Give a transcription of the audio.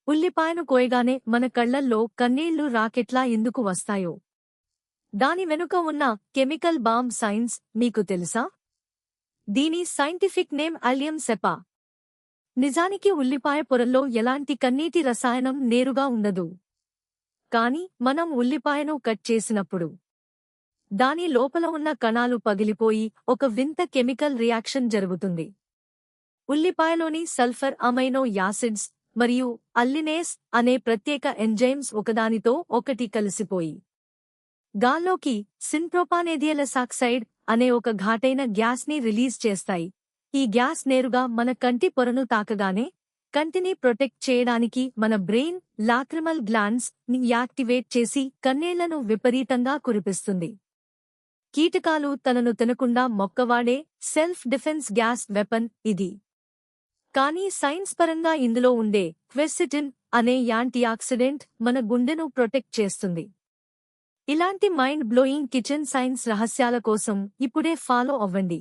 ఉల్లిపాయను కోయగానే మన కళ్లల్లో కన్నీళ్లు రాకెట్లా ఎందుకు వస్తాయో దాని వెనుక ఉన్న కెమికల్ బాంబ్ సైన్స్ మీకు తెలుసా? దీని సైంటిఫిక్ నేమ్ అల్లియం సెపా. నిజానికి ఉల్లిపాయ పొరల్లో ఎలాంటి కన్నీటి రసాయనం నేరుగా ఉండదు. కాని మనం ఉల్లిపాయను కట్ చేసినప్పుడు దాని లోపల ఉన్న కణాలు పగిలిపోయి ఒక వింత కెమికల్ రియాక్షన్ జరుగుతుంది. ఉల్లిపాయలోని సల్ఫర్ అమైనో యాసిడ్స్ మరియు అల్లినేస్ అనే ప్రత్యేక ఎంజైమ్స్ ఒకదానితో ఒకటి కలిసిపోయి గాల్లోకి సింప్రోపానేథియలసాక్సైడ్ అనే ఒక ఘాటైన గ్యాస్ని రిలీజ్ చేస్తాయి. ఈ గ్యాస్ నేరుగా మన కంటి పొరను తాకగానే కంటిని ప్రొటెక్ట్ చేయడానికి మన బ్రెయిన్ లాక్రిమల్ గ్లాండ్స్ ని యాక్టివేట్ చేసి కన్నీళ్లను విపరీతంగా కురిపిస్తుంది. కీటకాలు తనను తినకుండా మొక్కవాడే సెల్ఫ్ డిఫెన్స్ గ్యాస్ వెపన్ ఇది. కానీ సైన్స్ పరంగా ఇందులో ఉండే క్వెర్సిటిన్ అనే యాంటీఆక్సిడెంట్ మన గుండెను ప్రొటెక్ట్ చేస్తుంది. ఇలాంటి మైండ్ బ్లోయింగ్ కిచెన్ సైన్స్ రహస్యాల కోసం ఇప్పుడే ఫాలో అవ్వండి.